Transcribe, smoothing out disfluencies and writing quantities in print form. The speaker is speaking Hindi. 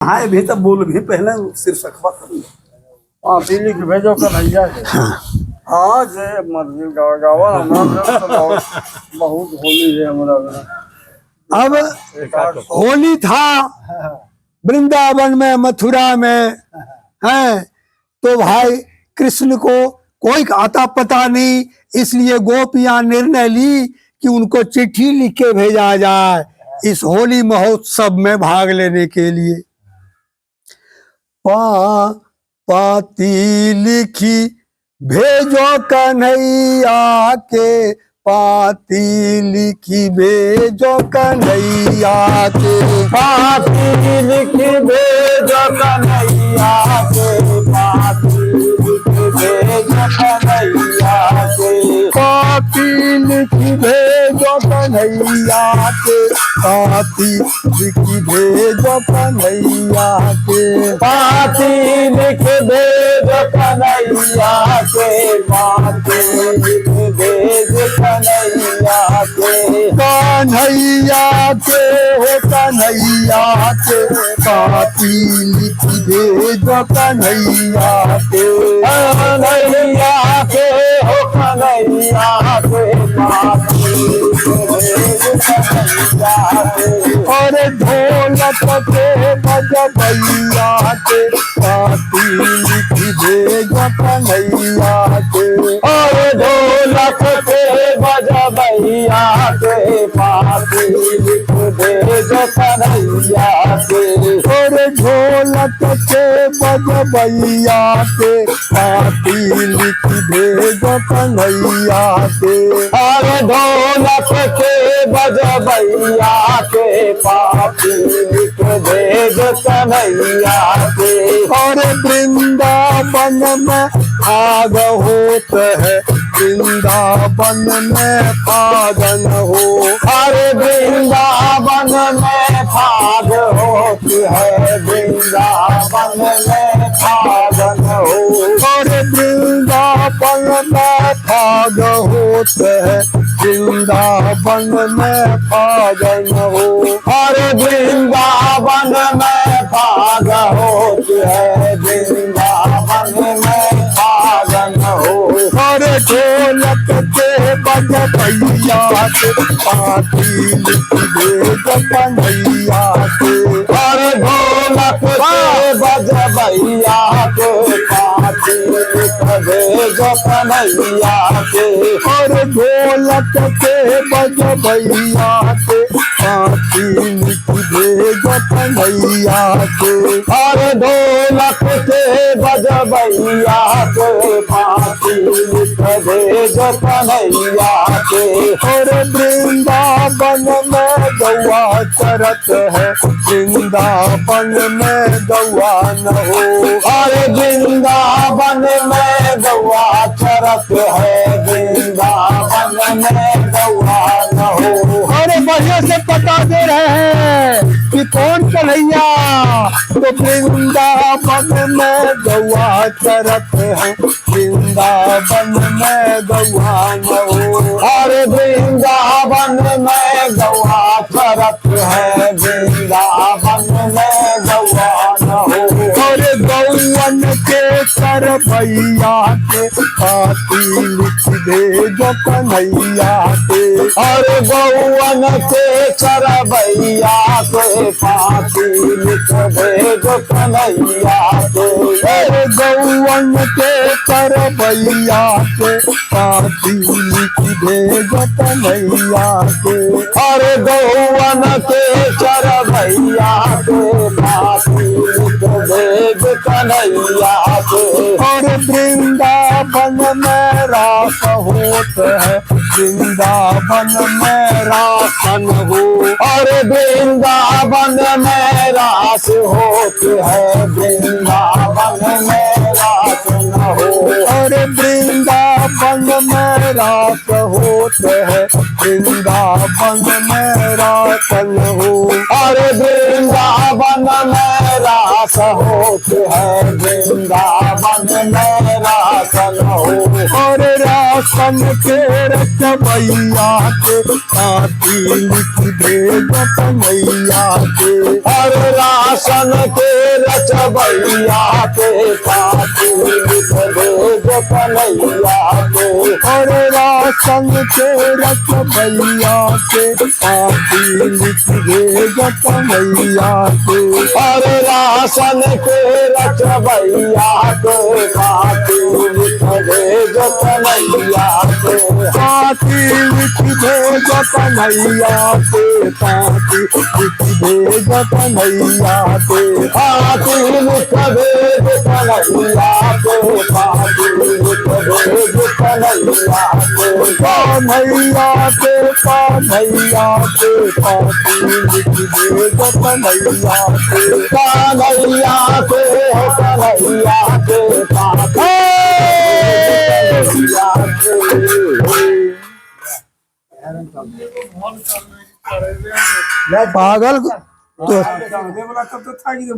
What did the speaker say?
हाँ भी तब बोल भी पहले सिर सखबा हाँ दिल्ली के भेजो कन्हैया के हाँ जे मर्जी गावा हमारा बहुत होली है हमारा। अब होली था वृंदावन में, मथुरा में है, तो भाई कृष्ण को कोई आता पता नहीं, इसलिए गोपियां निर्णय ली कि उनको चिट्ठी लिख के भेजा जाए इस होली महोत्सव में भाग लेने के लिए। पाती लिखी भेजो कन्हैया के, पाती लिखी भेजो कन्हैया के, पाती लिखी भेजो कन्हैया के, पाती लिखी भेजो कन्हैया के, पाती लिखी भेजो कन्हैया के, पाती लिखी भेजो कन्हैया के, पाती लिखी भेजो कन्हैया के, पाती लिखी भेजो कन्हैया के, कन्हैया के हो कन्हैया के, पाती लिखी भेजो कन्हैया के, कन्हैया के हो कन्हैया के, पाती लिखी भेजो कन्हैया के, और ढोलक के बजबैया के, पाती लिखी भेजो कन्हैया के, और ढोलक के बजबैया के, पाती लिख भेजो कन्हैया के, और ढोलक के बजबैया के, पाती लिखी भेजो कन्हैया के, और ढोलक के बजबैया के, पाती लिख भेजो कन्हैया के, और वृंदावन में आग होत है, वृंदावन में फागन हो, हरे वृंदावन में फाग होती है, वृंदावन में फागन हो, और वृंदावन में फाग होत है, वृंदावन में फागन हो, हरे वृंदावन में फाग होती है, वृंदावन में फागन हो, और ढोलक के बजबैया के, पाती लिखी भेजो कन्हैया के, और ढोलक के बजबैया के, पाती लिख भेजो कन्हैया के, और ढोलक के बजबैया के, पाती लिखी भेजो कन्हैया के, और ढोलक के बजबैया के, पाती लिख भेजो कन्हैया के, और वृंदावन में गौआ चरत है, वृंदावन में गौआ न हो, और वृंदावन में गौआ चरत है, वृंदावन में गौआ न हो। अरे बढ़िया से बता दे रहे हैं कि कौन कन्हैया, तो वृंदावन में गौआ चरत है, वृंदावन में गौआ न हो, और वृंदावन में गौआ चरत है, वृंदावन में गौआ न हो, और गौवन के करबैया के, पाती लिख भेजो कन्हैया के, और गौवन के चरबैया के, पाती लिख भेजो कन्हैया के, और गौवन के करबैया के, पाती लिख भेजो कन्हैया के, और गौवन के चरबैया के, पाती लिख भेजो कन्हैया के, और वृंदावन में रास होत है, वृंदावन में रासन हो, और वृंदावन में रास होती है, वृंदावन में रास न हो, और वृंदावन में रास होते हैं वृंदावन में रासन हो। अरे वृंदावन में रास होते हैं वृंदावन में रासन हो। और रासन के रचवैया के काती लिख दे कन्हैया के। और राशन के रचवैया के काती लिख दे कन्हैया के। और रासन के रचवैया के काती लिख दे कन्हैया के। और राशन के रचवैया के काती लिख दे कन्हैया के। काती लिख दे कन्हैया के। काती लिख दे कन्हैया के। काती लिख दे कन्हैया के। काती लिख दे कन्हैया के। कन्हैया के कन्हैया के काती लिख दे कन्हैया के। कन्हैया के कन्हैया के काती कन्हैया के। पागल तो देवला कब तक था कि